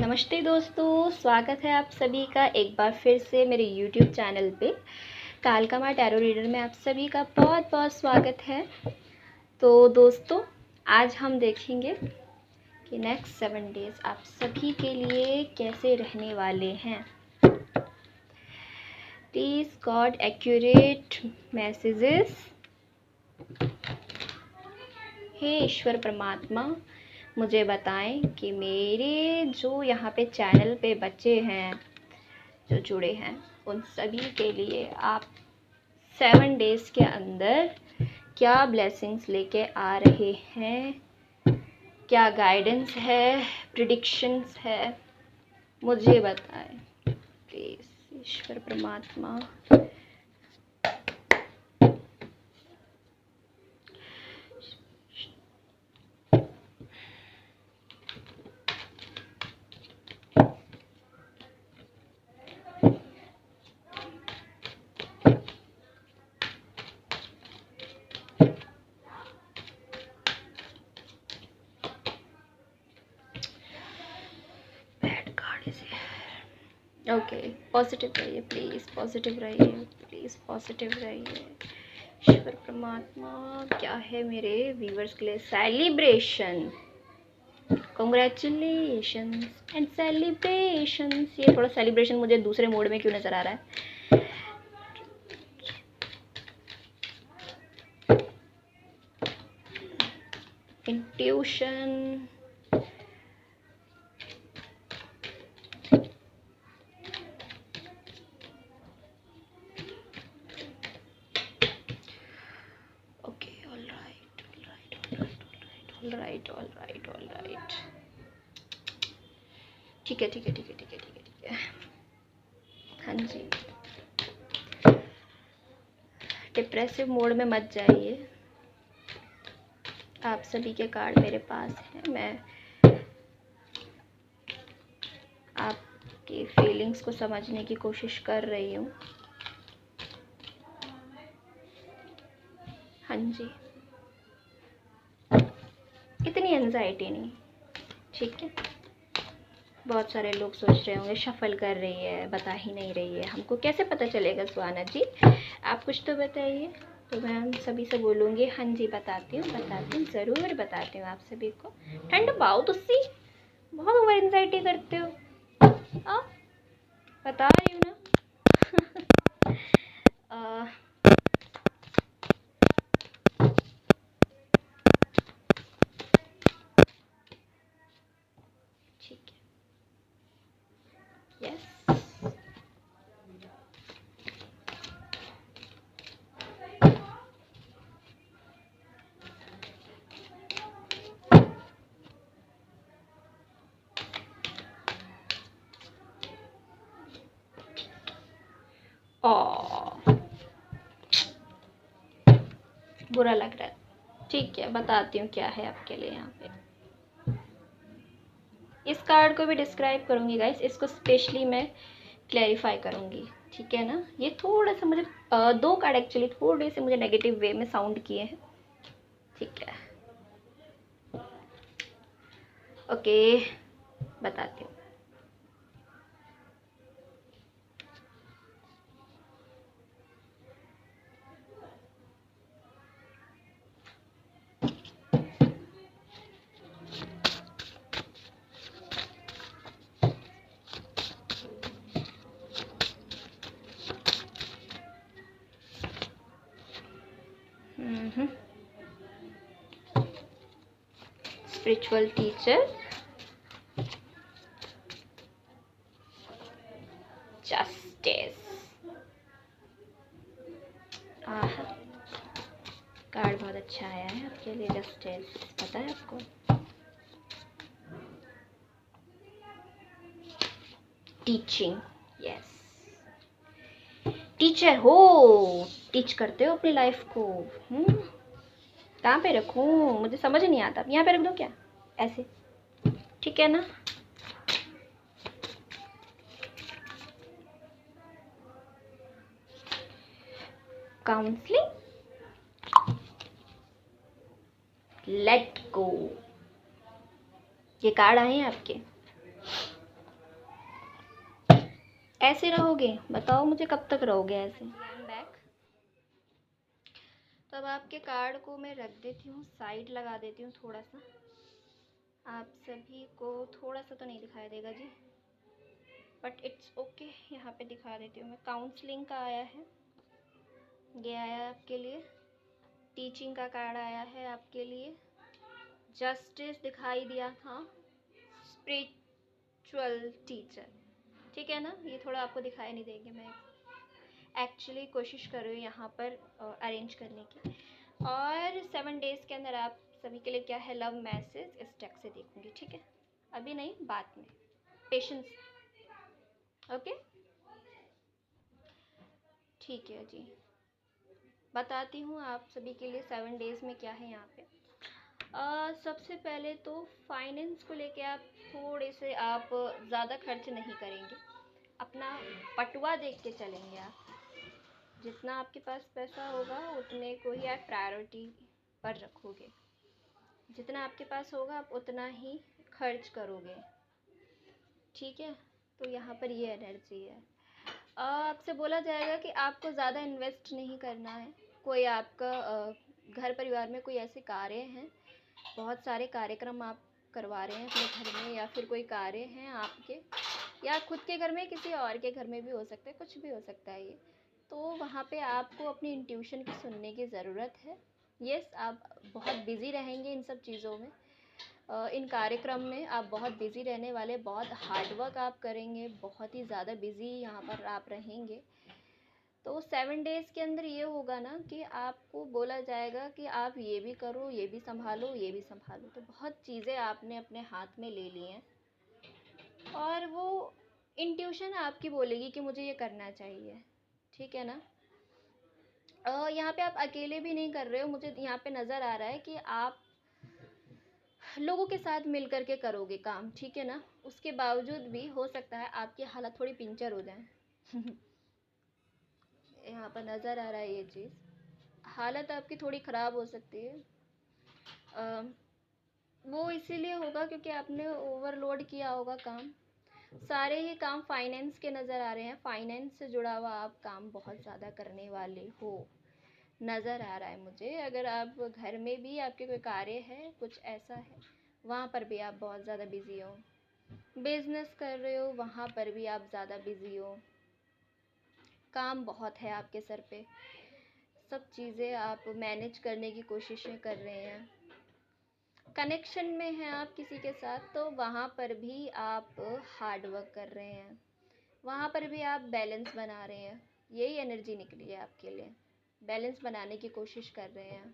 नमस्ते दोस्तों, स्वागत है आप सभी का एक बार फिर से मेरे YouTube चैनल पे। कालका माँ टैरो रीडर में आप सभी का बहुत बहुत स्वागत है। तो दोस्तों, आज हम देखेंगे कि नेक्स्ट 7 डेज़ आप सभी के लिए कैसे रहने वाले हैं। Please God accurate messages. हे ईश्वर परमात्मा, मुझे बताएं कि मेरे जो यहाँ पे चैनल पे बच्चे हैं, जो जुड़े हैं, उन सभी के लिए आप 7 डेज़ के अंदर क्या ब्लेसिंग्स लेके आ रहे हैं, क्या गाइडेंस है, प्रिडिक्शंस है, मुझे बताएं प्लीज़ ईश्वर परमात्मा। ओके, पॉजिटिव रहिए प्लीज़, पॉजिटिव रहिए प्लीज़, पॉजिटिव रहिए। ईश्वर परमात्मा, क्या है मेरे व्यूवर्स के लिए सेलिब्रेशन, कॉन्ग्रेचुलेशंस एंड सेलिब्रेशंस। ये थोड़ा सेलिब्रेशन मुझे दूसरे मोड में क्यों नज़र आ रहा है। Intuition, alright. ठीक है। हाँ जी, डिप्रेसिव मोड में मत जाइए। आप सभी के कार्ड मेरे पास हैं। मैं आपकी फीलिंग्स को समझने की कोशिश कर रही हूँ। हाँ जी, इतनी एंजाइटी नहीं, ठीक है। बहुत सारे लोग सोच रहे होंगे शफल कर रही है, बता ही नहीं रही है, हमको कैसे पता चलेगा। सुहाना जी, आप कुछ तो बताइए। तो मैं हम सभी से बोलूँगी हाँ जी बताती हूँ, ज़रूर बताती हूँ आप सभी को। ठंड पाओ तुसी, बहुत ओवर एंजाइटी करते हो। बता रही हूँ ना। ठीक है, यस। बुरा लग रहा है, ठीक है, बताती हूँ क्या है आपके लिए यहाँ पे। इस कार्ड को भी डिस्क्राइब करूँगी गाइस, इसको स्पेशली मैं क्लैरिफाई करूँगी, ठीक है ना। ये थोड़ा सा मुझे 2 कार्ड एक्चुअली थोड़े से मुझे नेगेटिव वे में साउंड किए हैं, ठीक है। ओके, बताती हूँ। Spiritual teacher, justice. कार्ड बहुत अच्छा आया है आपके लिए, जस्टिस, पता है आपको। टीचिंग, यस, टीचर हो, टीच करते हो अपनी लाइफ को। कहाँ पे रखूँ, मुझे समझ नहीं आता। यहाँ पे रख दो क्या, ऐसे, ठीक है ना। काउंसलिंग, लेट गो, ये कार्ड आए हैं आपके। ऐसे रहोगे? बताओ मुझे, कब तक रहोगे ऐसे? I am back. तो अब आपके कार्ड को मैं रख देती हूँ, साइड लगा देती हूँ थोड़ा सा। आप सभी को थोड़ा सा तो नहीं दिखाई देगा जी, बट इट्स ओके, यहाँ पे दिखा देती हूँ मैं। काउंसलिंग का आया है, ये आया आपके लिए। टीचिंग का कार्ड आया है आपके लिए। जस्टिस दिखाई दिया था। स्पिरिचुअल टीचर, ठीक है ना। ये थोड़ा आपको दिखाई नहीं देंगे, मैं एक्चुअली कोशिश कर रही हूँ यहाँ पर अरेंज करने की। और 7 डेज़ के अंदर आप सभी के लिए क्या है, लव मैसेज इस टेक से देखूँगी, ठीक है। अभी नहीं, बाद में। पेशेंस, ओके, ठीक है जी। बताती हूँ आप सभी के लिए 7 डेज़ में क्या है यहाँ पे। सबसे पहले तो फाइनेंस को लेके आप थोड़े से आप ज़्यादा खर्च नहीं करेंगे, अपना पटुआ देख के चलेंगे आप। जितना आपके पास पैसा होगा उतने को ही आप प्रायोरिटी पर रखोगे। जितना आपके पास होगा आप उतना ही खर्च करोगे, ठीक है। तो यहाँ पर ये एनर्जी है। आपसे बोला जाएगा कि आपको ज़्यादा इन्वेस्ट नहीं करना है। कोई आपका घर परिवार में कोई ऐसे कार्य हैं, बहुत सारे कार्यक्रम आप करवा रहे हैं अपने घर में, या फिर कोई कार्य हैं आपके, या खुद के घर में, किसी और के घर में भी हो सकता है, कुछ भी हो सकता है ये। तो वहाँ पे आपको अपनी इंट्यूशन की सुनने की ज़रूरत है। यस, आप बहुत बिज़ी रहेंगे इन सब चीज़ों में। इन कार्यक्रम में आप बहुत बिज़ी रहने वाले, बहुत हार्ड वर्क आप करेंगे, बहुत ही ज़्यादा बिज़ी यहाँ पर आप रहेंगे। तो 7 डेज़ के अंदर ये होगा ना कि आपको बोला जाएगा कि आप ये भी करो, ये भी संभालो, ये भी संभालो। तो बहुत चीज़ें आपने अपने हाथ में ले ली हैं, और वो इंट्यूशन आपकी बोलेगी कि मुझे ये करना चाहिए, ठीक है ना। यहाँ पे आप अकेले भी नहीं कर रहे हो, मुझे यहाँ पे नज़र आ रहा है कि आप लोगों के साथ मिल कर के करोगे काम, ठीक है ना। उसके बावजूद भी हो सकता है आपकी हालत थोड़ी पिंचर हो जाए। यहाँ पर नज़र आ रहा है ये चीज़, हालत आपकी थोड़ी ख़राब हो सकती है। वो इसीलिए होगा क्योंकि आपने ओवरलोड किया होगा काम। सारे ही काम फाइनेंस के नज़र आ रहे हैं, फाइनेंस से जुड़ा हुआ आप काम बहुत ज़्यादा करने वाले हो, नज़र आ रहा है मुझे। अगर आप घर में भी आपके कोई कार्य है, कुछ ऐसा है, वहाँ पर भी आप बहुत ज़्यादा बिज़ी हो। बिज़नेस कर रहे हो, वहाँ पर भी आप ज़्यादा बिज़ी हो। काम बहुत है आपके सर पे, सब चीज़ें आप मैनेज करने की कोशिशें कर रहे हैं। कनेक्शन में हैं आप किसी के साथ, तो वहाँ पर भी आप हार्ड वर्क कर रहे हैं, वहाँ पर भी आप बैलेंस बना रहे हैं। यही एनर्जी निकली है आपके लिए, बैलेंस बनाने की कोशिश कर रहे हैं,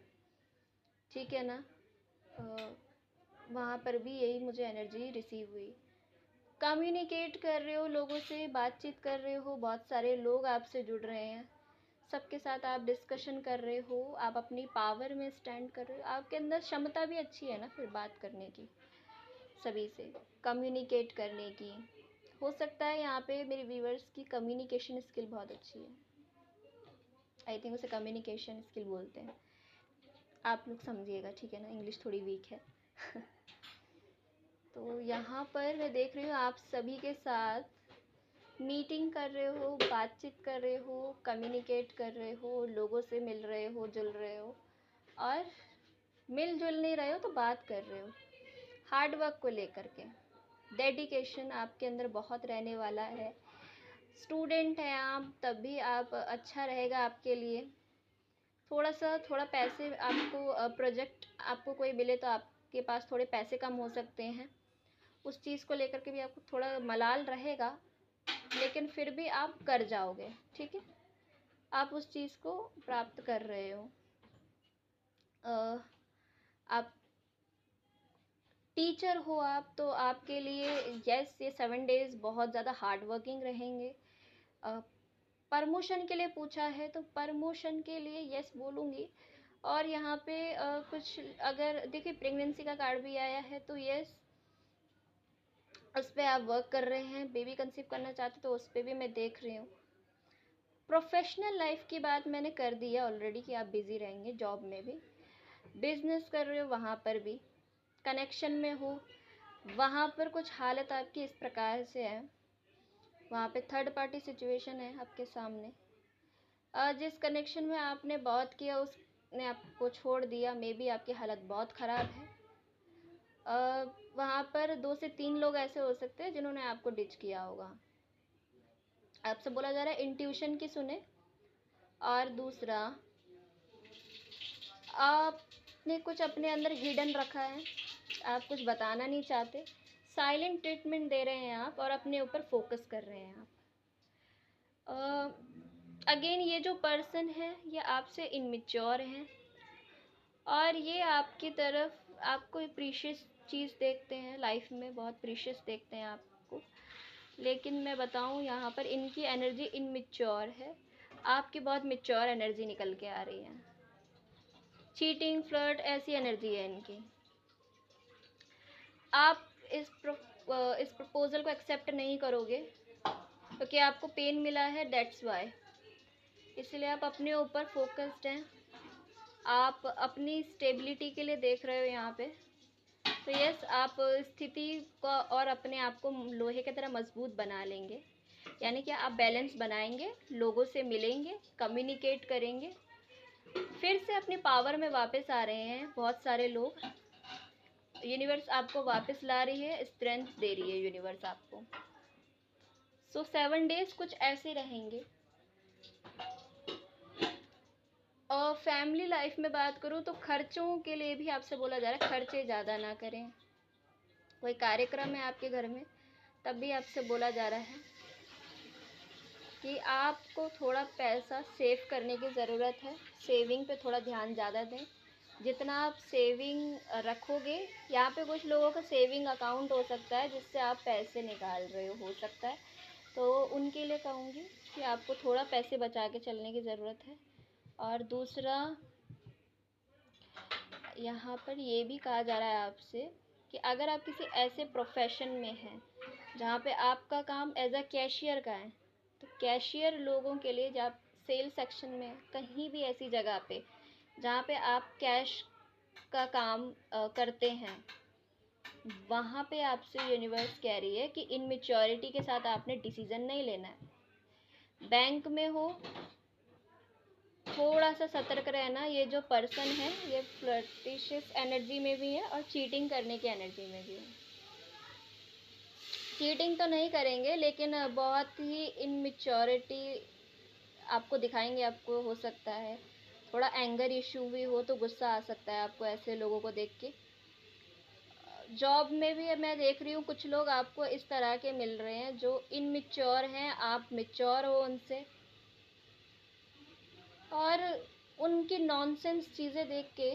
ठीक है ना। वहाँ पर भी यही मुझे एनर्जी रिसीव हुई। कम्युनिकेट कर रहे हो, लोगों से बातचीत कर रहे हो, बहुत सारे लोग आपसे जुड़ रहे हैं, सबके साथ आप डिस्कशन कर रहे हो, आप अपनी पावर में स्टैंड कर रहे हो। आपके अंदर क्षमता भी अच्छी है ना फिर बात करने की, सभी से कम्युनिकेट करने की। हो सकता है यहाँ पे मेरे व्यूअर्स की कम्युनिकेशन स्किल बहुत अच्छी है, आई थिंक उसे कम्युनिकेशन स्किल बोलते हैं। आप लोग समझिएगा, ठीक है ना, इंग्लिश थोड़ी वीक है। तो यहाँ पर मैं देख रही हूँ आप सभी के साथ मीटिंग कर रहे हो, बातचीत कर रहे हो, कम्युनिकेट कर रहे हो, लोगों से मिल रहे हो, जुल रहे हो, और मिल जुल नहीं रहे हो तो बात कर रहे हो। हार्ड वर्क को लेकर के डेडिकेशन आपके अंदर बहुत रहने वाला है। स्टूडेंट हैं आप, तब भी आप अच्छा रहेगा आपके लिए। थोड़ा पैसे आपको प्रोजेक्ट आपको कोई मिले तो आपके पास थोड़े पैसे कम हो सकते हैं, उस चीज़ को लेकर के भी आपको थोड़ा मलाल रहेगा, लेकिन फिर भी आप कर जाओगे, ठीक है। आप उस चीज़ को प्राप्त कर रहे हो। आप टीचर हो आप, तो आपके लिए यस, ये 7 डेज़ बहुत ज़्यादा हार्ड वर्किंग रहेंगे। प्रमोशन के लिए पूछा है तो प्रमोशन के लिए यस बोलूँगी। और यहाँ पे कुछ अगर देखिए प्रेगनेंसी का कार्ड भी आया है, तो यस उस पर आप वर्क कर रहे हैं। बेबी कंसीव करना चाहते तो उस पर भी मैं देख रही हूँ। प्रोफेशनल लाइफ की बात मैंने कर दी है ऑलरेडी कि आप बिज़ी रहेंगे, जॉब में भी, बिज़नेस कर रहे हो वहाँ पर भी, कनेक्शन में हो वहाँ पर कुछ हालत आपकी इस प्रकार से है, वहाँ पे थर्ड पार्टी सिचुएशन है आपके सामने। जिस कनेक्शन में आपने बहुत किया उसने आपको छोड़ दिया, मे बी आपकी हालत बहुत ख़राब है। वहाँ पर 2 से 3 लोग ऐसे हो सकते हैं जिन्होंने आपको डिच किया होगा। आपसे बोला जा रहा है इंट्यूशन की सुने। और दूसरा, आपने कुछ अपने अंदर हिडन रखा है, आप कुछ बताना नहीं चाहते, साइलेंट ट्रीटमेंट दे रहे हैं आप और अपने ऊपर फोकस कर रहे हैं आप। अगेन ये जो पर्सन है ये आपसे इनमेच्योर हैं और ये आपकी तरफ आपको प्रीशियस चीज़ देखते हैं, लाइफ में बहुत प्रीशियस देखते हैं आपको। लेकिन मैं बताऊं यहाँ पर इनकी एनर्जी इनमेच्योर है, आपकी बहुत मेच्योर एनर्जी निकल के आ रही है। चीटिंग, फ्लर्ट, ऐसी एनर्जी है इनकी। आप इस प्रपोजल को एक्सेप्ट नहीं करोगे क्योंकि आपको पेन मिला है, दैट्स वाई। इसलिए आप अपने ऊपर फोकस्ड हैं, आप अपनी स्टेबिलिटी के लिए देख रहे हो यहाँ पे। तो यस, आप स्थिति को और अपने आप को लोहे की तरह मजबूत बना लेंगे, यानी कि आप बैलेंस बनाएंगे, लोगों से मिलेंगे, कम्युनिकेट करेंगे, फिर से अपनी पावर में वापस आ रहे हैं बहुत सारे लोग। यूनिवर्स आपको वापस ला रही है, स्ट्रेंथ दे रही है यूनिवर्स आपको। सो 7 डेज कुछ ऐसे रहेंगे। और फैमिली लाइफ में बात करूँ तो खर्चों के लिए भी आपसे बोला जा रहा है खर्चे ज़्यादा ना करें। कोई कार्यक्रम है आपके घर में तब भी आपसे बोला जा रहा है कि आपको थोड़ा पैसा सेव करने की ज़रूरत है, सेविंग पे थोड़ा ध्यान ज़्यादा दें। जितना आप सेविंग रखोगे, यहाँ पे कुछ लोगों का सेविंग अकाउंट हो सकता है जिससे आप पैसे निकाल रहे हो सकता है, तो उनके लिए कहूँगी कि आपको थोड़ा पैसे बचा के चलने की ज़रूरत है। और दूसरा, यहाँ पर ये भी कहा जा रहा है आपसे कि अगर आप किसी ऐसे प्रोफेशन में हैं जहाँ पे आपका काम एज अ कैशियर का है, तो कैशियर लोगों के लिए, जब सेल सेक्शन में कहीं भी ऐसी जगह पे जहाँ पे आप कैश का काम करते हैं, वहाँ पे आपसे यूनिवर्स कह रही है कि इनमेच्योरिटी के साथ आपने डिसीज़न नहीं लेना है। बैंक में हो, थोड़ा सा सतर्क रहना। ये जो पर्सन है ये फ्लर्टिशियस एनर्जी में भी है और चीटिंग करने की एनर्जी में भी है। चीटिंग तो नहीं करेंगे लेकिन बहुत ही इनमेच्योरिटी आपको दिखाएंगे। आपको हो सकता है थोड़ा एंगर इशू भी हो, तो गुस्सा आ सकता है आपको ऐसे लोगों को देख के। जॉब में भी मैं देख रही हूँ कुछ लोग आपको इस तरह के मिल रहे हैं जो इनमेच्योर हैं, आप मेच्योर हो उनसे, और उनकी नॉनसेंस चीज़ें देख के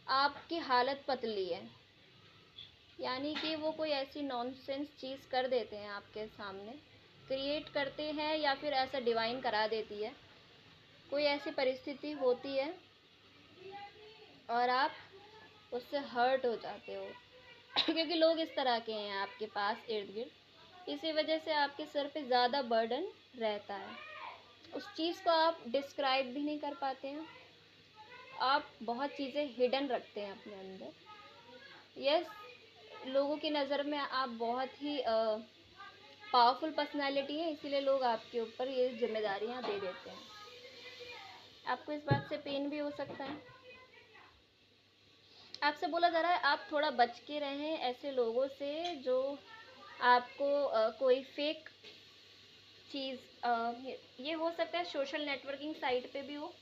आपकी हालत पतली है। यानी कि वो कोई ऐसी नॉनसेंस चीज़ कर देते हैं आपके सामने, क्रिएट करते हैं या फिर ऐसा डिवाइन करा देती है, कोई ऐसी परिस्थिति होती है और आप उससे हर्ट हो जाते हो क्योंकि लोग इस तरह के हैं आपके पास इर्द गिर्द। इसी वजह से आपके सर पे ज़्यादा बर्डन रहता है, उस चीज़ को आप डिस्क्राइब भी नहीं कर पाते हैं, आप बहुत चीज़ें हिडन रखते हैं अपने अंदर। यस, लोगों की नज़र में आप बहुत ही पावरफुल पर्सनालिटी है, इसीलिए लोग आपके ऊपर ये जिम्मेदारियां दे देते हैं। आपको इस बात से पेन भी हो सकता है। आपसे बोला जा रहा है आप थोड़ा बच के रहें ऐसे लोगों से जो आपको कोई फेक चीज़, ये हो सकता है सोशल नेटवर्किंग साइट पे भी हो,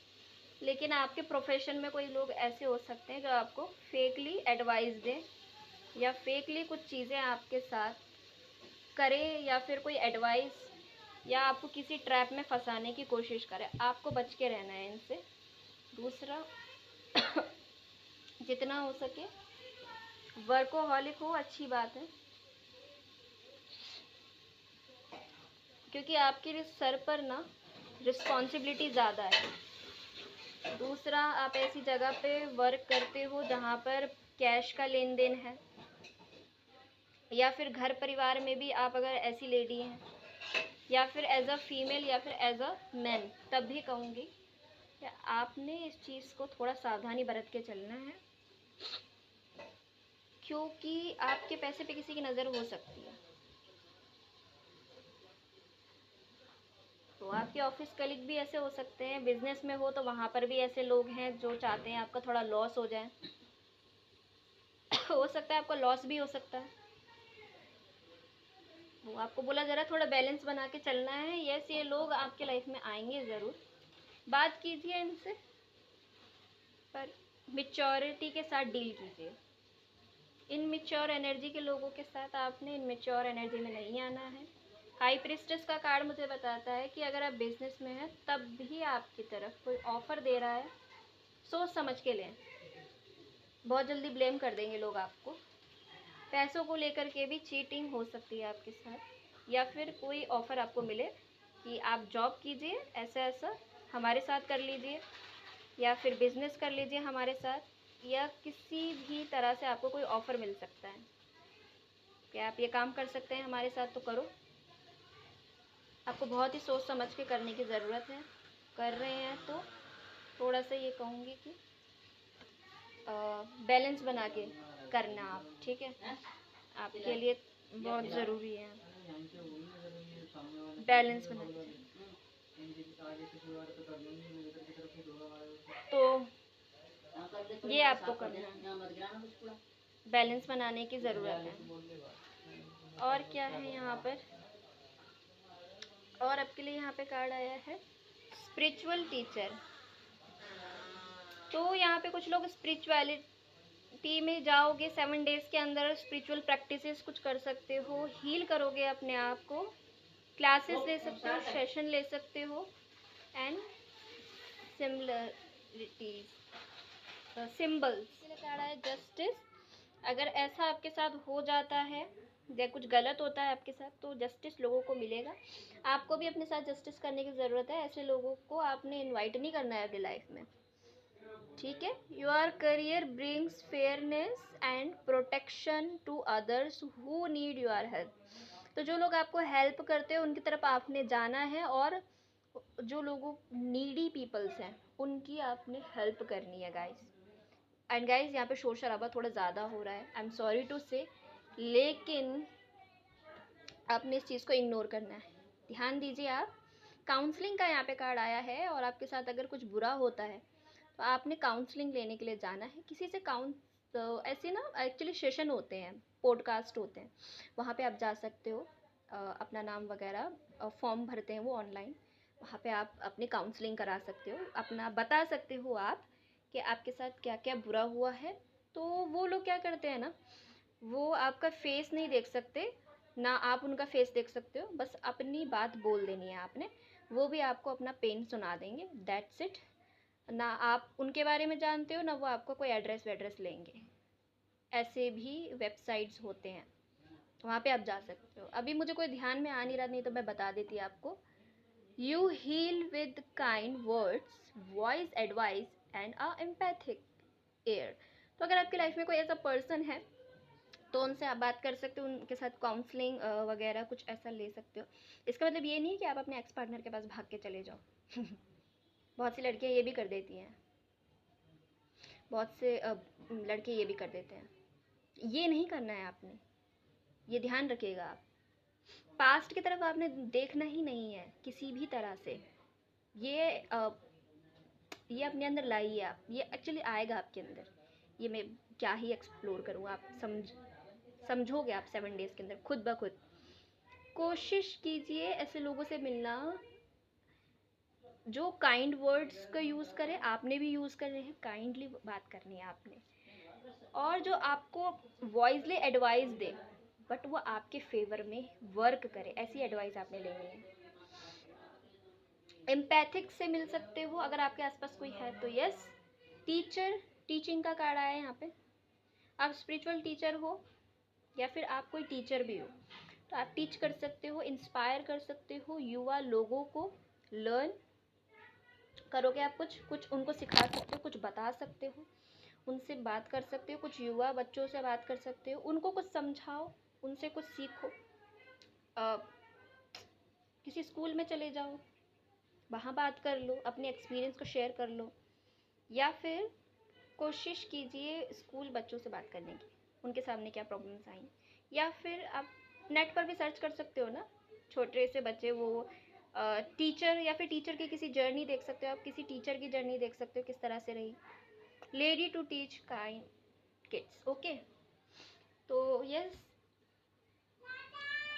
लेकिन आपके प्रोफेशन में कोई लोग ऐसे हो सकते हैं जो आपको फेकली एडवाइस दें या फेकली कुछ चीज़ें आपके साथ करें या फिर कोई एडवाइस या आपको किसी ट्रैप में फंसाने की कोशिश करें। आपको बच के रहना है इनसे। दूसरा, जितना हो सके वर्कोहॉलिक हो, अच्छी बात है, क्योंकि आपके सर पर ना रिस्पॉन्सिबिलिटी ज़्यादा है। दूसरा, आप ऐसी जगह पे वर्क करते हो जहाँ पर कैश का लेन देन है, या फिर घर परिवार में भी आप अगर ऐसी लेडी हैं, या फिर एज अ फीमेल या फिर एज अ मैन, तब भी कहूँगी कि आपने इस चीज़ को थोड़ा सावधानी बरत के चलना है, क्योंकि आपके पैसे पे किसी की नज़र हो सकती है। आपके ऑफिस कलीग भी ऐसे हो सकते हैं, बिजनेस में हो तो वहाँ पर भी ऐसे लोग हैं जो चाहते हैं आपका थोड़ा लॉस हो जाए। हो सकता है आपको लॉस भी हो सकता है, वो आपको बोला जा रहा है थोड़ा बैलेंस बना के चलना है। यस, ये लोग आपके लाइफ में आएंगे ज़रूर, बात कीजिए इनसे, पर मेच्योरिटी के साथ डील कीजिए। इनमेच्योर एनर्जी के लोगों के साथ आपने इनमेच्योर एनर्जी में नहीं आना है। हाई प्रिस्टेस का कार्ड मुझे बताता है कि अगर आप बिजनेस में हैं तब भी आपकी तरफ कोई ऑफ़र दे रहा है, सोच समझ के लें, बहुत जल्दी ब्लेम कर देंगे लोग आपको। पैसों को लेकर के भी चीटिंग हो सकती है आपके साथ, या फिर कोई ऑफ़र आपको मिले कि आप जॉब कीजिए, ऐसा ऐसा हमारे साथ कर लीजिए, या फिर बिज़नेस कर लीजिए हमारे साथ, या किसी भी तरह से आपको कोई ऑफ़र मिल सकता है कि आप ये काम कर सकते हैं हमारे साथ, तो करो। आपको बहुत ही सोच समझ के करने की ज़रूरत है। कर रहे हैं तो थोड़ा सा ये कहूँगी कि बैलेंस बना के करना आप, ठीक है, आपके लिए बहुत ज़रूरी है बैलेंस बना के। तो ये आपको करना है, बैलेंस बनाने की ज़रूरत है। और क्या है यहाँ पर, और आपके लिए यहाँ पे कार्ड आया है स्पिरिचुअल टीचर। तो यहाँ पे कुछ लोग स्पिरिचुअलिटी में जाओगे, 7 डेज़ के अंदर स्पिरिचुअल प्रैक्टिसेस कुछ कर सकते हो, हील करोगे अपने आप को, क्लासेस ले सकते हो, सेशन ले सकते हो, एंड सिमिलरिटीज सिंबल्स कार्ड है जस्टिस। अगर ऐसा आपके साथ हो जाता है या कुछ गलत होता है आपके साथ तो जस्टिस लोगों को मिलेगा। आपको भी अपने साथ जस्टिस करने की ज़रूरत है। ऐसे लोगों को आपने इनवाइट नहीं करना है अपनी लाइफ में, ठीक है। Your career brings fairness and protection to others who need your help. तो जो लोग आपको हेल्प करते हैं उनकी तरफ आपने जाना है, और जो लोगों नीडी पीपल्स हैं उनकी आपने हेल्प करनी है गाइस। एंड गाइस यहाँ पे शोर शराबा थोड़ा ज़्यादा हो रहा है, आई एम सॉरी टू से, लेकिन आपने इस चीज़ को इग्नोर करना है, ध्यान दीजिए आप। काउंसलिंग का यहाँ पे कार्ड आया है, और आपके साथ अगर कुछ बुरा होता है तो आपने काउंसलिंग लेने के लिए जाना है किसी से। ऐसे ना एक्चुअली सेशन होते हैं, पॉडकास्ट होते हैं, वहाँ पे आप जा सकते हो, अपना नाम वगैरह फॉर्म भरते हैं वो ऑनलाइन, वहाँ पे आप अपनी काउंसलिंग करा सकते हो, अपना बता सकते हो आप कि आपके साथ क्या क्या बुरा हुआ है। तो वो लोग क्या करते हैं ना, वो आपका फेस नहीं देख सकते, ना आप उनका फेस देख सकते हो, बस अपनी बात बोल देनी है आपने, वो भी आपको अपना पेन सुना देंगे, दैट्स इट। ना आप उनके बारे में जानते हो, ना वो आपको कोई एड्रेस वेड्रेस लेंगे। ऐसे भी वेबसाइट्स होते हैं, वहाँ पे आप जा सकते हो। अभी मुझे कोई ध्यान में आ नहीं रहा, नहीं तो मैं बता देती आपको। You heal with kind words, voice advice and a empathic ear. तो अगर आपकी लाइफ में कोई ऐसा पर्सन है तो उनसे आप बात कर सकते हो, उनके साथ काउंसलिंग वगैरह कुछ ऐसा ले सकते हो। इसका मतलब ये नहीं है कि आप अपने एक्स पार्टनर के पास भाग के चले जाओ। बहुत सी लड़कियां ये भी कर देती हैं, बहुत से लड़के ये भी कर देते हैं। ये नहीं करना है आपने, ये ध्यान रखिएगा आप। पास्ट की तरफ आपने देखना ही नहीं है किसी भी तरह से। ये अपने अंदर लाइए आप, ये एक्चुअली आएगा आपके अंदर। ये मैं क्या ही एक्सप्लोर करूँ, आप समझोगे आप 7 डेज़ के अंदर खुद ब खुद। कोशिश कीजिए ऐसे लोगों से मिलना जो काइंड वर्ड्स का यूज़ करे, आपने भी यूज़ कर रहे हैं, काइंडली बात करनी है आपने, और जो आपको वॉइसली एडवाइस दे बट वो आपके फेवर में वर्क करे, ऐसी एडवाइस आपने लेनी है। एम्पैथिक से मिल सकते हो अगर आपके आसपास कोई है तो यस। टीचर, टीचिंग का कार्ड आया है यहाँ पे। आप स्पिरिचुअल टीचर हो या फिर आप कोई टीचर भी हो तो आप टीच कर सकते हो, इंस्पायर कर सकते हो युवा लोगों को। लर्न करोगे आप, कुछ उनको सिखा सकते हो, कुछ बता सकते हो, उनसे बात कर सकते हो, कुछ युवा बच्चों से बात कर सकते हो, उनको कुछ समझाओ, उनसे कुछ सीखो। किसी स्कूल में चले जाओ, वहाँ बात कर लो, अपने एक्सपीरियंस को शेयर कर लो, या फिर कोशिश कीजिए स्कूल बच्चों से बात करने की, उनके सामने क्या प्रॉब्लम्स आई। या फिर आप नेट पर भी सर्च कर सकते हो ना, छोटे से बच्चे वो टीचर या फिर टीचर की किसी जर्नी देख सकते हो आप, किसी टीचर की जर्नी देख सकते हो किस तरह से रही। Lady to teach kind kids. Okay, तो यस,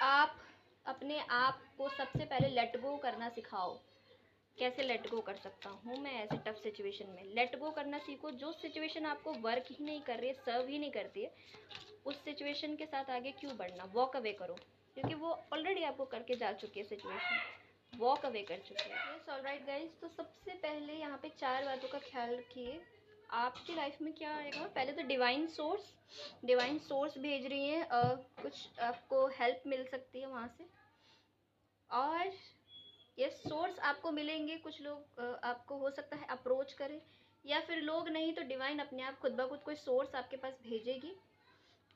आप अपने आप को सबसे पहले लेट गो करना सिखाओ। कैसे लेट गो कर सकता हूँ मैं ऐसे टफ सिचुएशन में? लेट गो करना सीखो। जो सिचुएशन आपको वर्क ही नहीं कर रही है, सर्व ही नहीं करती है, उस सिचुएशन के साथ आगे क्यों बढ़ना? वॉक अवे करो, क्योंकि वो ऑलरेडी आपको करके जा चुकी है, सिचुएशन वॉक अवे कर चुकी है। यस, ऑलराइट गाइज, तो सबसे पहले यहाँ पे 4 बातों का ख्याल रखिए। आपकी लाइफ में क्या आएगा? पहले तो डिवाइन सोर्स भेज रही है, कुछ आपको हेल्प मिल सकती है वहाँ से। और ये सोर्स आपको मिलेंगे, कुछ लोग आपको हो सकता है अप्रोच करें, या फिर लोग नहीं तो डिवाइन अपने आप खुद ब खुद कोई सोर्स आपके पास भेजेगी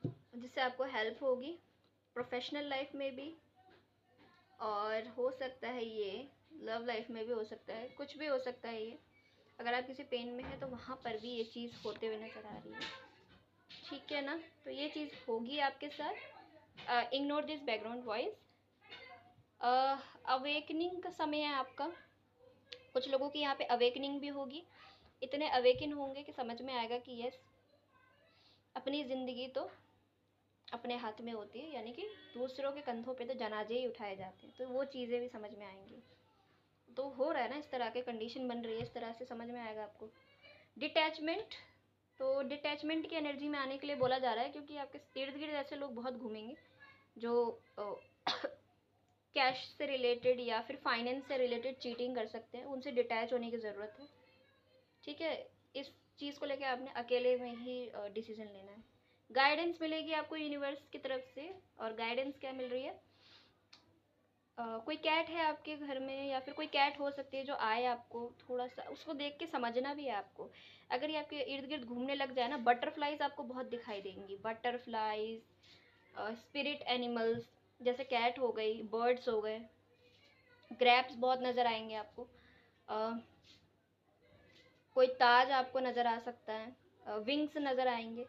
जिससे आपको हेल्प होगी प्रोफेशनल लाइफ में भी, और हो सकता है ये लव लाइफ में भी हो सकता है, कुछ भी हो सकता है ये। अगर आप किसी पेन में हैं तो वहाँ पर भी ये चीज़ होते हुए नज़र आ रही है, ठीक है ना? तो ये चीज़ होगी आपके साथ। Ignore this background voice. Awakening का समय है आपका। कुछ लोगों की यहाँ पे अवेकनिंग भी होगी, इतने अवेकन होंगे कि समझ में आएगा कि यस, अपनी ज़िंदगी तो अपने हाथ में होती है, यानी कि दूसरों के कंधों पे तो जनाजे ही उठाए जाते हैं, तो वो चीज़ें भी समझ में आएंगी। तो हो रहा है ना, इस तरह के कंडीशन बन रही है, इस तरह से समझ में आएगा आपको। डिटैचमेंट, तो डिटैचमेंट की एनर्जी में आने के लिए बोला जा रहा है, क्योंकि आपके इर्द गिर्द ऐसे लोग बहुत घूमेंगे जो कैश से रिलेटेड या फिर फाइनेंस से रिलेटेड चीटिंग कर सकते हैं, उनसे डिटैच होने की ज़रूरत है, ठीक है? इस चीज़ को लेकर आपने अकेले में ही डिसीजन लेना है। गाइडेंस मिलेगी आपको यूनिवर्स की तरफ से, और गाइडेंस क्या मिल रही है? कोई कैट है आपके घर में, या फिर कोई कैट हो सकती है जो आए, आपको थोड़ा सा उसको देख के समझना भी है आपको। अगर ये आपके इर्द गिर्द घूमने लग जाए ना, बटरफ्लाइज आपको बहुत दिखाई देंगी, बटरफ्लाइज, स्पिरिट एनिमल्स जैसे कैट हो गई, बर्ड्स हो गए, ग्रैप्स बहुत नज़र आएंगे आपको, कोई ताज आपको नज़र आ सकता है, विंग्स नज़र आएंगे।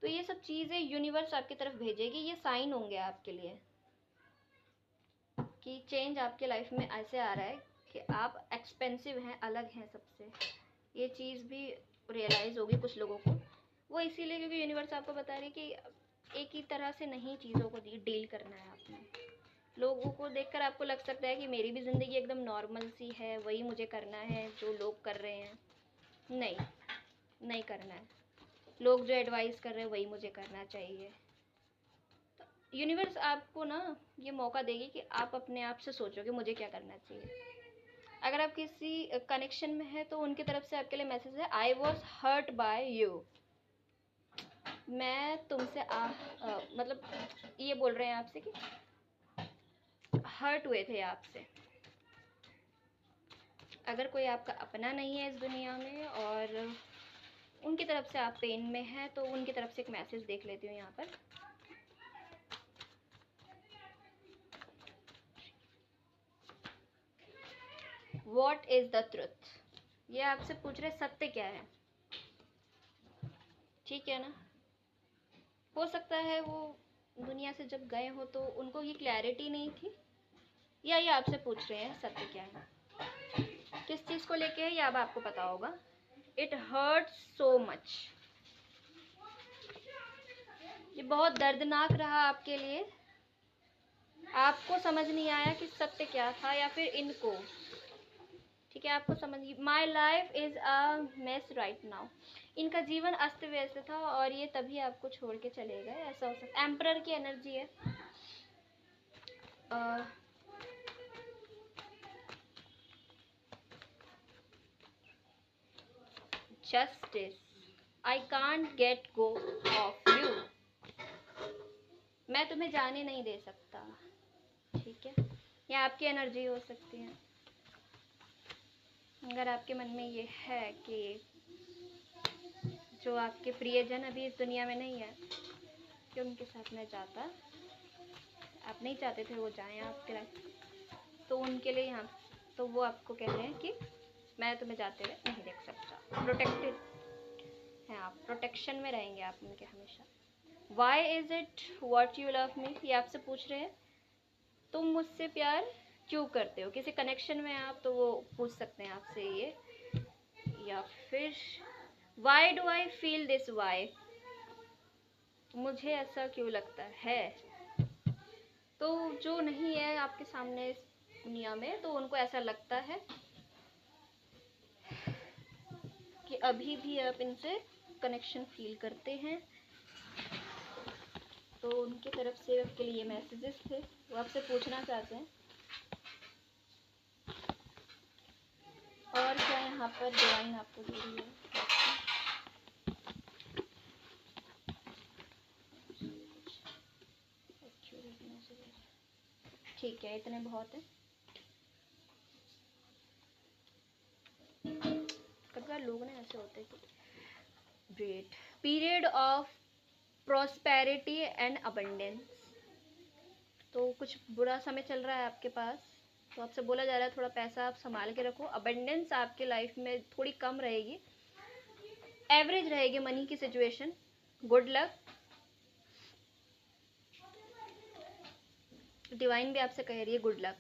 तो ये सब चीज़ें यूनिवर्स आपकी तरफ भेजेगी, ये साइन होंगे आपके लिए कि चेंज आपके लाइफ में ऐसे आ रहा है कि आप एक्सपेंसिव हैं, अलग हैं सबसे। ये चीज़ भी रियलाइज़ होगी कुछ लोगों को, वो इसीलिए क्योंकि यूनिवर्स आपको बता रही है कि एक ही तरह से नहीं चीज़ों को डील करना है आपने। लोगों को देखकर आपको लग सकता है कि मेरी भी ज़िंदगी एकदम नॉर्मल सी है, वही मुझे करना है जो लोग कर रहे हैं। नहीं, नहीं करना है। लोग जो एडवाइस कर रहे हैं वही मुझे करना चाहिए। तो यूनिवर्स आपको ना ये मौका देगी कि आप अपने आप से सोचो कि मुझे क्या करना चाहिए। अगर आप किसी कनेक्शन में हैं तो उनकी तरफ से आपके लिए मैसेज है, I was hurt by you. मैं तुमसे मतलब ये बोल रहे हैं आपसे कि हर्ट हुए थे आपसे। अगर कोई आपका अपना नहीं है इस दुनिया में और उनकी तरफ से आप पेन में हैं, तो उनकी तरफ से एक मैसेज देख लेती हूँ यहाँ पर। What is the truth? ये आपसे पूछ रहे सत्य क्या है, ठीक है ना? हो सकता है वो दुनिया से जब गए हो तो उनको ये क्लैरिटी नहीं थी, या ये आपसे पूछ रहे हैं सत्य क्या है, किस चीज़ को लेके है, ये अब आपको पता होगा। इट हर्ट्स सो मच, ये बहुत दर्दनाक रहा आपके लिए, आपको समझ नहीं आया कि सत्य क्या था, या फिर इनको, ठीक है? आपको समझ, my life is a mess right now. इनका जीवन अस्त व्यस्त था और ये तभी आपको छोड़ के चले गए, ऐसा हो सकता है। एम्परर की एनर्जी है। Justice, I can't get go of you. मैं तुम्हें जाने नहीं दे सकता, ठीक है? ये आपकी एनर्जी हो सकती है। अगर आपके मन में ये है कि जो आपके प्रियजन अभी इस दुनिया में नहीं है, कि उनके साथ मैं जाता, आप नहीं चाहते थे वो जाएं आपके लाइफ, तो उनके लिए यहाँ, तो वो आपको कह रहे हैं कि मैं तुम्हें जाते हुए नहीं देख सकता। प्रोटेक्टेड हैं आप, प्रोटेक्शन में रहेंगे आप उनके हमेशा। Why is it what you love me, ये आपसे पूछ रहे हैं तुम मुझसे प्यार क्यों करते हो, किसी कनेक्शन में आप, तो वो पूछ सकते हैं आपसे ये। या फिर why do I feel this way, मुझे ऐसा क्यों लगता है। तो जो नहीं है आपके सामने इस दुनिया में, तो उनको ऐसा लगता है कि अभी भी आप इनसे कनेक्शन फील करते हैं। तो उनकी तरफ से आपके लिए मैसेजेस थे, वो आपसे पूछना चाहते हैं। और क्या यहाँ पर डिवाइन आपको दे रही है। ठीक है, इतने बहुत है। कई बार लोग ना ऐसे होते हैं कि great period of prosperity and abundance, तो कुछ बुरा समय चल रहा है आपके पास, तो आपसे बोला जा रहा है थोड़ा पैसा आप संभाल के रखो। अबंडेंस आपके लाइफ में थोड़ी कम रहेगी, एवरेज रहेगी मनी की सिचुएशन। Good luck. डिवाइन भी आपसे कह रही है गुड लक।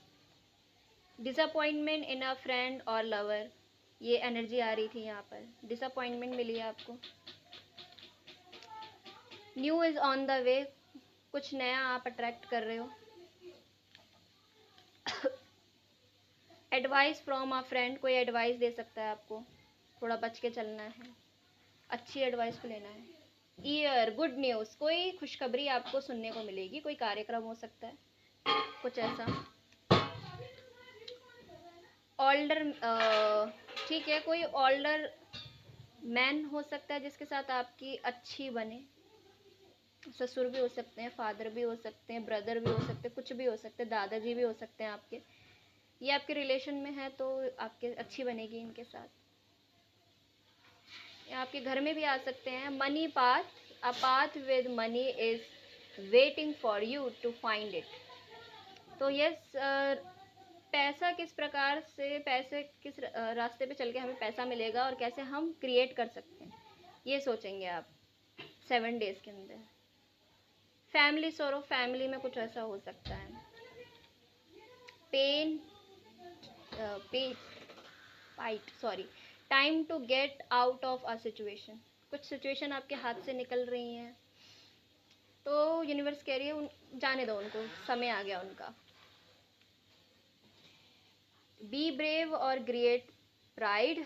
डिसअपॉइंटमेंट इन अ फ्रेंड और लवर, ये एनर्जी आ रही थी यहाँ पर, डिसअपॉइंटमेंट मिली है आपको। New is on the way, कुछ नया आप अट्रैक्ट कर रहे हो। एडवाइस फ्रॉम अ फ्रेंड, कोई एडवाइस दे सकता है आपको, थोड़ा बच के चलना है, अच्छी एडवाइस को लेना है। ईयर गुड न्यूज़, कोई खुशखबरी आपको सुनने को मिलेगी, कोई कार्यक्रम हो सकता है कुछ ऐसा। ओल्डर, ठीक है, कोई ओल्डर मैन हो सकता है जिसके साथ आपकी अच्छी बने। ससुर भी हो सकते हैं, फादर भी हो सकते हैं, ब्रदर भी हो सकते हैं, कुछ भी हो सकते हैं, दादाजी भी हो सकते हैं आपके। ये आपके रिलेशन में है तो आपके अच्छी बनेगी इनके साथ। आपके घर में भी आ सकते हैं। Money path, a path with money is waiting for you to find it. तो यस, पैसा किस प्रकार से, पैसे किस रास्ते पे चल के हमें पैसा मिलेगा और कैसे हम क्रिएट कर सकते हैं, ये सोचेंगे आप 7 डेज के अंदर। फैमिली सोरो, फैमिली में कुछ ऐसा हो सकता है। पेन, पे fight, sorry, time to get out of a situation, कुछ सिचुएशन आपके हाथ से निकल रही हैं, तो यूनिवर्स कह रही है जाने दो उनको, समय आ गया उनका। बी ब्रेव और क्रिएट प्राइड,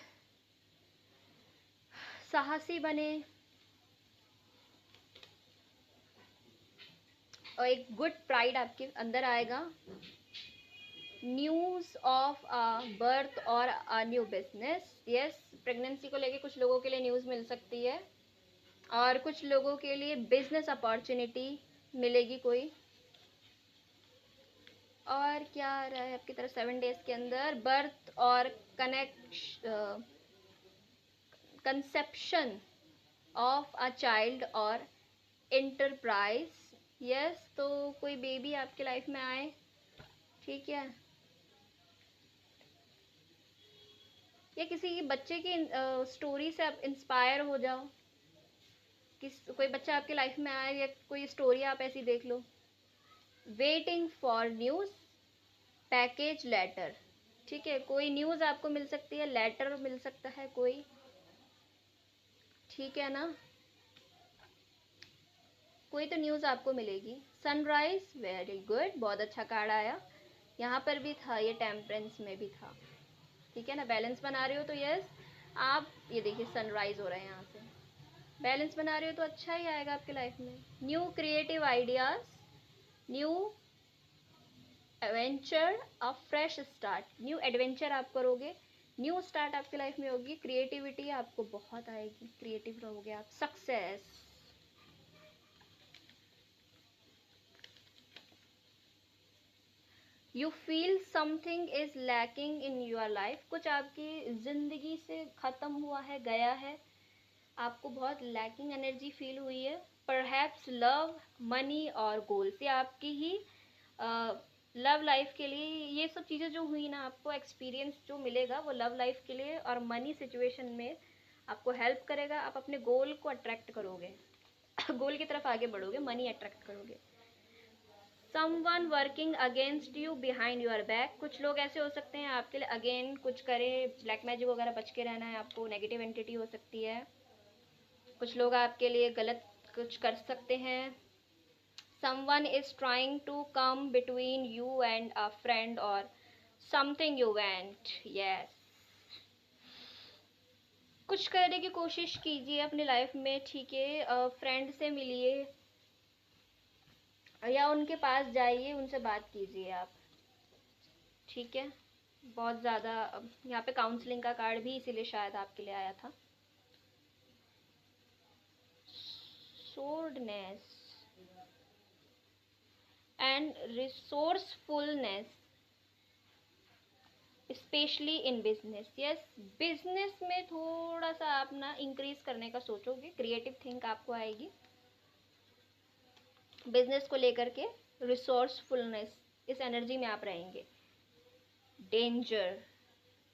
साहसी बने और एक गुड प्राइड आपके अंदर आएगा। न्यूज़ ऑफ अ बर्थ और a new business, yes, pregnancy को लेके कुछ लोगों के लिए न्यूज़ मिल सकती है और कुछ लोगों के लिए बिजनेस अपॉर्चुनिटी मिलेगी कोई। और क्या आ रहा है आपकी तरफ 7 डेज के अंदर, बर्थ और कंसेप्शन ऑफ अ चाइल्ड और एंटरप्राइज, यस, तो कोई बेबी आपके लाइफ में आए, ठीक है, या किसी बच्चे की स्टोरी से आप इंस्पायर हो जाओ, कोई बच्चा आपके लाइफ में आए या कोई स्टोरी आप ऐसी देख लो। Waiting for news, package letter, ठीक है, कोई न्यूज़ आपको मिल सकती है, लेटर मिल सकता है कोई, ठीक है ना, कोई तो न्यूज़ आपको मिलेगी। सनराइज, वेरी गुड, बहुत अच्छा कार्ड आया, यहाँ पर भी था, ये टेम्परेंस में भी था, ठीक है ना, बैलेंस बना रहे हो तो यस, आप ये देखिए सनराइज हो रहा है यहाँ से, बैलेंस बना रहे हो तो अच्छा ही आएगा आपके लाइफ में। New creative ideas, new adventure, अ फ्रेश स्टार्ट, न्यू एडवेंचर आप करोगे, न्यू स्टार्ट आपकी लाइफ में होगी। क्रिएटिविटी आपको बहुत आएगी, क्रिएटिव रहोगे आप। Success, you feel something is lacking in your life, कुछ आपकी ज़िंदगी से ख़त्म हुआ है, गया है, आपको बहुत लैकिंग एनर्जी फील हुई है। परहैप्स लव, मनी और गोल्स, ये आपकी ही लव लाइफ के लिए, ये सब चीज़ें जो हुई ना, आपको एक्सपीरियंस जो मिलेगा वो लव लाइफ के लिए और मनी सिचुएशन में आपको हेल्प करेगा। आप अपने गोल को अट्रैक्ट करोगे गोल की तरफ आगे बढ़ोगे, मनी अट्रैक्ट करोगे। Someone working against you behind your back, कुछ लोग ऐसे हो सकते हैं आपके लिए अगेन कुछ करे, ब्लैक मैजिक वगैरह बच के रहना है आपको, नेगेटिव एंटिटी हो सकती है, कुछ लोग आपके लिए गलत कुछ कर सकते हैं। Someone is trying to come between you and a friend और समथिंग यू वांट, यस, कुछ करने की कोशिश कीजिए अपनी लाइफ में, ठीक है, फ्रेंड से मिलिए या उनके पास जाइए, उनसे बात कीजिए आप, ठीक है। बहुत ज़्यादा यहाँ पे काउंसलिंग का कार्ड भी इसीलिए शायद आपके लिए आया था। Shrewdness and resourcefulness specially in business, yes, business में थोड़ा सा आप ना इंक्रीज करने का सोचोगे, क्रिएटिव थिंक आपको आएगी बिजनेस को लेकर के, रिसोर्सफुलनेस इस एनर्जी में आप रहेंगे। Danger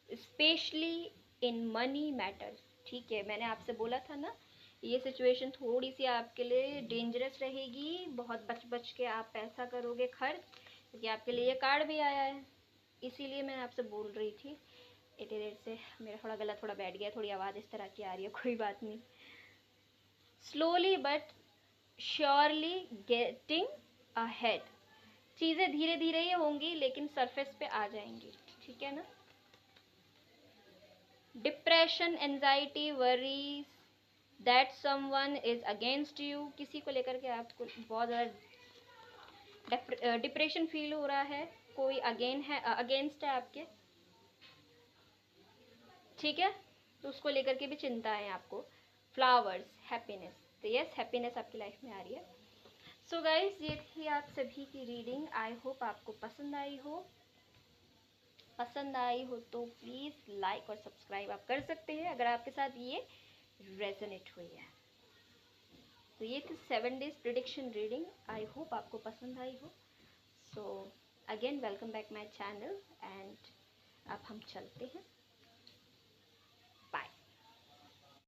specially in money matters, ठीक है, मैंने आपसे बोला था ना ये सिचुएशन थोड़ी सी आपके लिए डेंजरस रहेगी, बहुत बच बच के आप पैसा करोगे खर्च, क्योंकि आपके लिए ये कार्ड भी आया है, इसीलिए मैं आपसे बोल रही थी। इतनी देर से मेरा थोड़ा गला थोड़ा बैठ गया, थोड़ी आवाज़ इस तरह की आ रही है, कोई बात नहीं। Slowly but surely getting ahead, चीज़ें धीरे धीरे ही होंगी लेकिन सरफेस पे आ जाएंगी, ठीक है ना। Depression, anxiety, worries that someone is against you, किसी को लेकर के आपको बहुत ज़्यादा डिप्रेशन फील हो रहा है, कोई अगेंस्ट है आपके, ठीक है, तो उसको लेकर के भी चिंता है आपको। फ्लावर्स, हैप्पीनेस, तो यस, हैप्पीनेस आपकी लाइफ में आ रही है। सो गाइज, ये थी आप सभी की रीडिंग, आई होप आपको पसंद आई हो, पसंद आई हो तो प्लीज़ लाइक और सब्सक्राइब आप कर सकते हैं अगर आपके साथ ये रेजोनेट हुई है। तो ये थी 7 days prediction reading, I hope आपको पसंद आई हो। So again welcome back my channel and अब हम चलते हैं।